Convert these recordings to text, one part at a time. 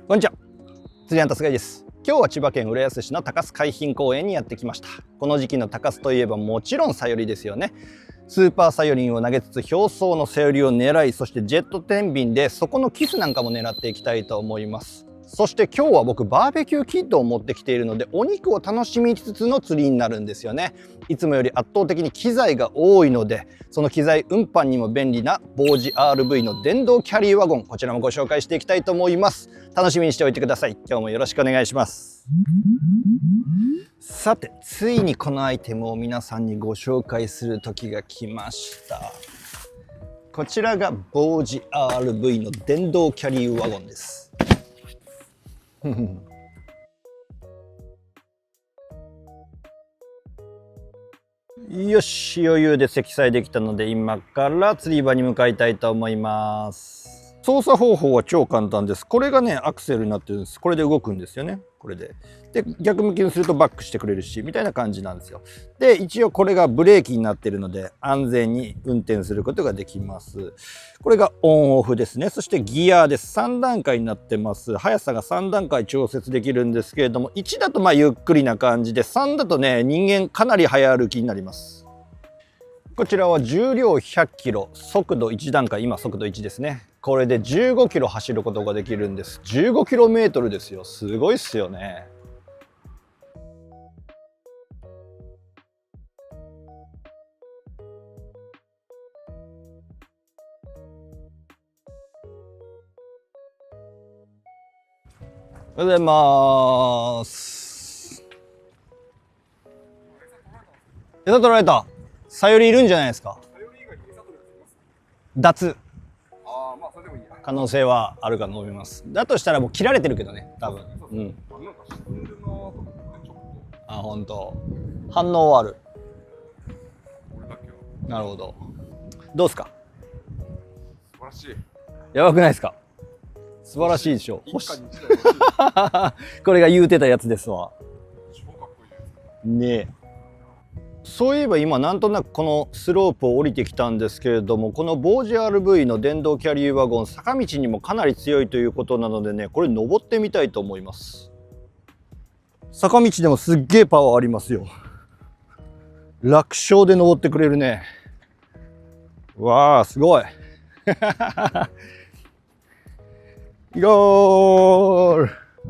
こんにちは、釣りアンタスガイです。今日は千葉県浦安市の高須海浜公園にやってきました。この時期の高須といえばもちろんサヨリですよね。スーパーサヨリンを投げつつ表層のサヨリを狙い、そしてジェット天秤でそこのキスなんかも狙っていきたいと思います。そして今日は僕バーベキューキットを持ってきているので、お肉を楽しみつつの釣りになるんですよね。いつもより圧倒的に機材が多いので、その機材運搬にも便利なボージ RV の電動キャリーワゴン、こちらもご紹介していきたいと思います。楽しみにしておいてください。今日もよろしくお願いします。さて、ついにこのアイテムを皆さんにご紹介する時が来ました。こちらがボージ RV の電動キャリーワゴンです。よし、余裕で積載できたので今から釣り場に向かいたいと思います。操作方法は超簡単です。これがねアクセルになってるんです。これで動くんですよね。これで逆向きにするとバックしてくれるしみたいな感じなんですよ。で一応これがブレーキになっているので安全に運転することができます。これがオンオフですね。そしてギアです。3段階になってます。速さが3段階調節できるんですけれども、1だとゆっくりな感じで、3だとね人間かなり早歩きになります。こちらは重量100キロ、速度1段階、今速度1ですね。これで15キロ走ることができるんです。15キロメートルですよ。すごいっすよね。おはようございます。餌取られた。サヨリいるんじゃないですか。脱。可能性はあるかと思います。だとしたらもう切られてるけどね、多分。うん。あ、本当。反応はある。なるほど。どうですか。素晴らしい。やばくないですか。素晴らしいでしょ。これが言うてたやつですわ。ねえ。そういえば今なんとなくこのスロープを降りてきたんですけれども、このボージ RV の電動キャリーワゴン、坂道にもかなり強いということなのでね、これ登ってみたいと思います。坂道でもすっげえパワーありますよ。楽勝で登ってくれるね。わあ、すごい。ゴール。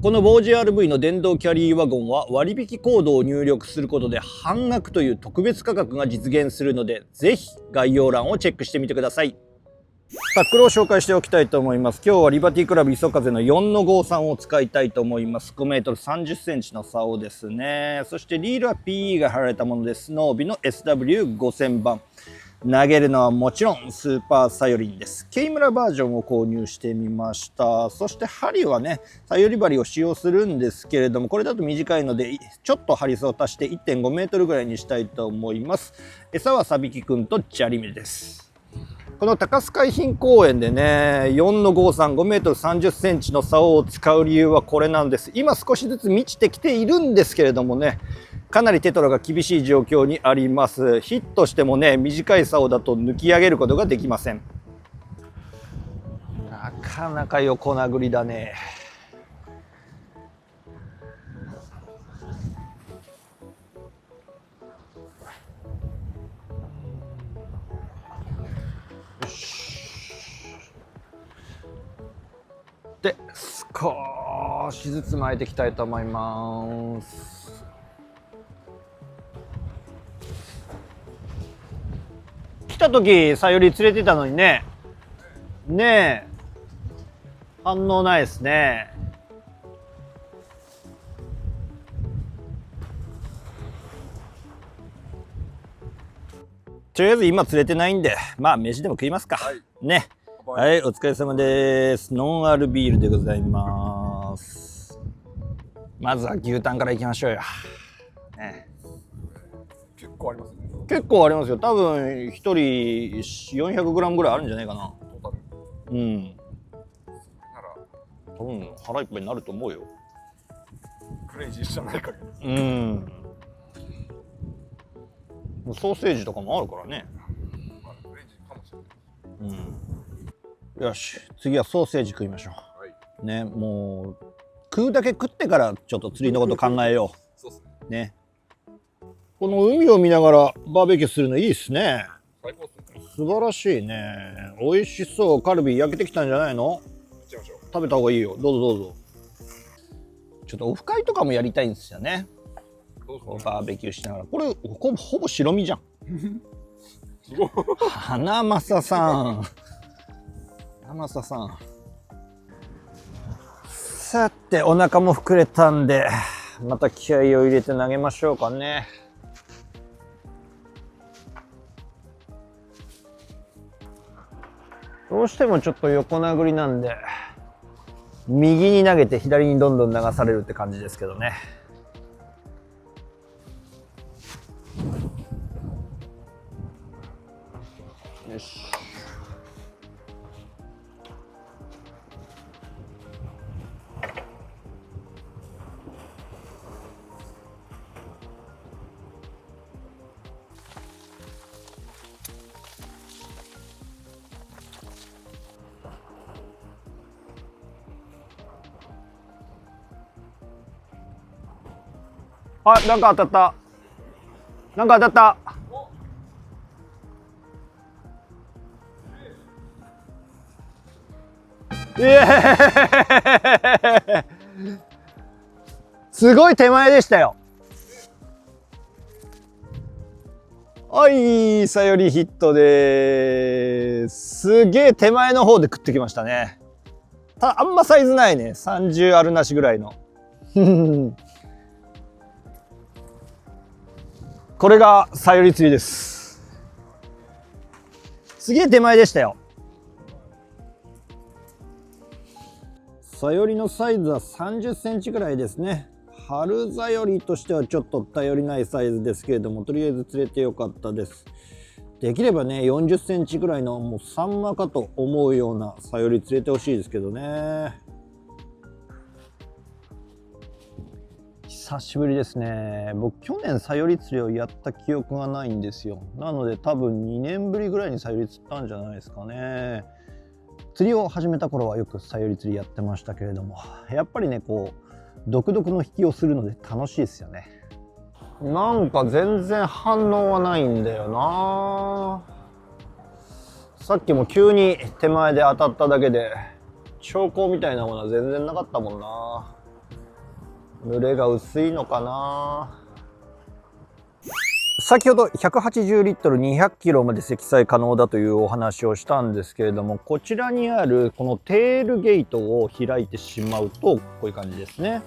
このボージ RV の電動キャリーワゴンは割引コードを入力することで半額という特別価格が実現するので、ぜひ概要欄をチェックしてみてください。タックルを紹介しておきたいと思います。今日はリバティクラブ磯風の4-53を使いたいと思います。5メートル30センチの竿ですね。そしてリールは PE が貼られたもので、スノービの SW5000 番。投げるのはもちろんスーパーサヨリンです。ケイムラバージョンを購入してみました。そして針はね、サヨリ針を使用するんですけれども、これだと短いのでちょっと針数を足して 1.5 メートルぐらいにしたいと思います。餌はサビキくんとジャリメです。この高須海浜公園でね、4-53、5メートル30センチの竿を使う理由はこれなんです。今少しずつ満ちてきているんですけれどもね、かなりテトラが厳しい状況にあります。ヒットしてもね、短い竿だと抜き上げることができません。なかなか横殴りだね。よし。で、少しずつ巻いていきたいと思います。来た時サヨリ連れてたのにね。ねえ、反応ないですね。とりあえず今釣れてないんで、飯でも食いますか。はい、ね。はい、お疲れ様です。ノンアルビールでございます。まずは牛タンからいきましょうよ。ね。結構ありますね。結構ありますよ。多分1人 400g ぐらいあるんじゃないかな。トータル。うん。なら多分腹いっぱいになると思うよ。クレイジーじゃない限り。うん。ソーセージとかもあるからね。クレイジーかもしれない。うん。よし、次はソーセージ食いましょう。はい。ね、もう食うだけ食ってからちょっと釣りのこと考えよそうっすね。うね。この海を見ながらバーベキューするのいいっすね。最高っすね。素晴らしいね。美味しそう。カルビ焼けてきたんじゃないの？行っちゃいましょう。食べた方がいいよ。どうぞどうぞ。ちょっとオフ会とかもやりたいんですよね。どうぞ。バーベキューしながら。これほぼ白身じゃん。すごい。花正さん。花正さん。さてお腹も膨れたんで、また気合を入れて投げましょうかね。どうしてもちょっと横殴りなんで、右に投げて左にどんどん流されるって感じですけどね。よし。あ、なんか当たった。なんか当たった。すごい手前でしたよ。はい、さよりヒットです。すげえ手前の方で食ってきましたね。あんまサイズないね。30あるなしぐらいの。これがさより釣りです。すげえ手前でしたよ。さよりのサイズは30センチぐらいですね。春さよりとしてはちょっと頼りないサイズですけれども、とりあえず釣れてよかったです。できればね、40センチぐらいのもうサンマかと思うようなさより釣れてほしいですけどね。久しぶりですね。僕去年さより釣りをやった記憶がないんですよ。なので多分2年ぶりぐらいにさより釣ったんじゃないですかね。釣りを始めた頃はよくさより釣りやってましたけれども、やっぱりね、こう独特の引きをするので楽しいですよね。なんか全然反応はないんだよな。さっきも急に手前で当たっただけで兆候みたいなものは全然なかったもんな。濡れが薄いのかな。先ほど180リットル200キロまで積載可能だというお話をしたんですけれども、こちらにあるこのテールゲートを開いてしまうとこういう感じですね。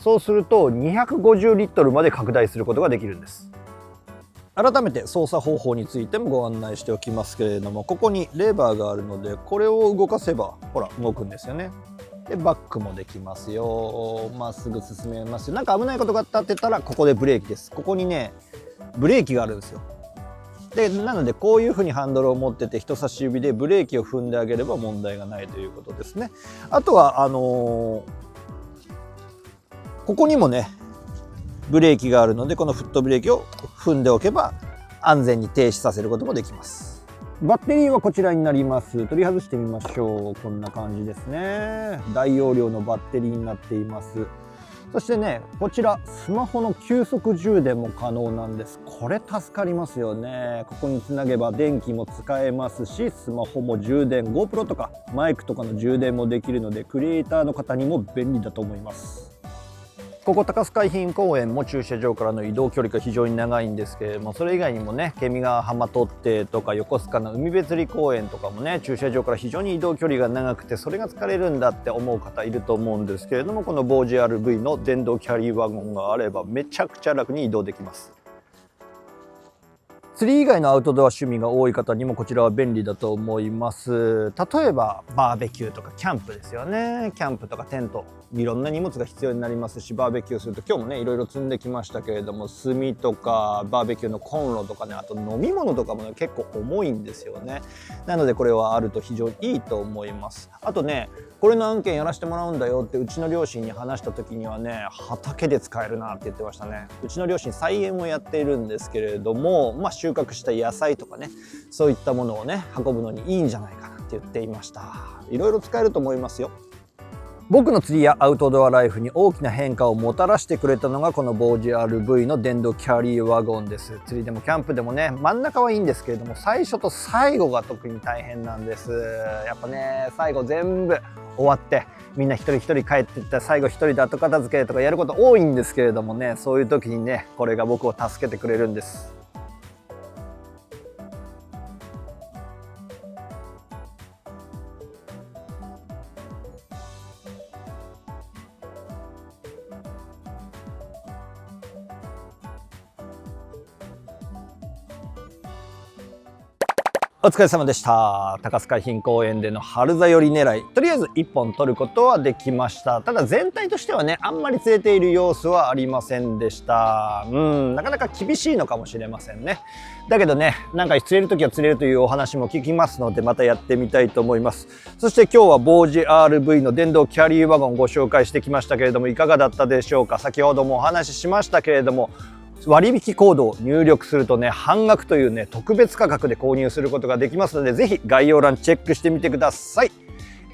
そうすると250リットルまで拡大することができるんです。改めて操作方法についてもご案内しておきますけれども、ここにレバーがあるので、これを動かせばほら動くんですよね。でバックもできますよ。まっすぐ進めますよ。なんか危ないことがあったって言ったらここでブレーキです。ここにねブレーキがあるんですよ。でなのでこういうふうにハンドルを持ってて人差し指でブレーキを踏んであげれば問題がないということですね。あとはここにもねブレーキがあるので、このフットブレーキを踏んでおけば安全に停止させることもできます。バッテリーはこちらになります。取り外してみましょう。こんな感じですね。大容量のバッテリーになっています。そしてね、こちらスマホの急速充電も可能なんです。これ助かりますよね。ここにつなげば電気も使えますし、スマホも充電、GoPro とかマイクとかの充電もできるので、クリエイターの方にも便利だと思います。ここ高須海浜公園も駐車場からの移動距離が非常に長いんですけれども、それ以外にもね、ケミ川浜取ってとか横須賀の海別離公園とかもね、駐車場から非常に移動距離が長くて、それが疲れるんだって思う方いると思うんですけれども、このボージ RV の電動キャリーワゴンがあればめちゃくちゃ楽に移動できます。釣り以外のアウトドア趣味が多い方にもこちらは便利だと思います。例えばバーベキューとかキャンプですよね。キャンプとかテント、いろんな荷物が必要になりますし、バーベキューすると今日もねいろいろ積んできましたけれども、炭とかバーベキューのコンロとかね、あと飲み物とかもね結構重いんですよね。なのでこれはあると非常にいいと思います。あとね、これの案件やらせてもらうんだよってうちの両親に話した時にはね、畑で使えるなって言ってましたね。うちの両親菜園をやっているんですけれども、収穫した野菜とかね、そういったものをね運ぶのにいいんじゃないかなって言っていました。いろいろ使えると思いますよ。僕の釣りやアウトドアライフに大きな変化をもたらしてくれたのがこのボージ RV の電動キャリーワゴンです。釣りでもキャンプでもね、真ん中はいいんですけれども、最初と最後が特に大変なんです。やっぱね、最後全部終わってみんな一人一人帰っていったら最後一人で後片付けとかやること多いんですけれどもね、そういう時にね、これが僕を助けてくれるんです。お疲れ様でした。高須海浜公園での春座寄り狙い、とりあえず1本取ることはできました。ただ全体としてはね、あんまり釣れている様子はありませんでした。なかなか厳しいのかもしれませんね。だけどね、なんか釣れるときは釣れるというお話も聞きますので、またやってみたいと思います。そして今日はボージ RV の電動キャリーワゴンをご紹介してきましたけれども、いかがだったでしょうか。先ほどもお話ししましたけれども、割引コードを入力するとね、半額というね、特別価格で購入することができますので、ぜひ概要欄チェックしてみてください。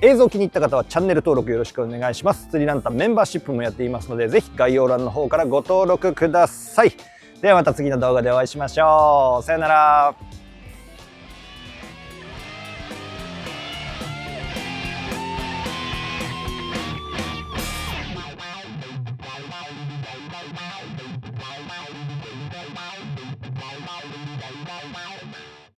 映像気に入った方はチャンネル登録よろしくお願いします。釣りランタンメンバーシップもやっていますので、ぜひ概要欄の方からご登録ください。ではまた次の動画でお会いしましょう。さよなら。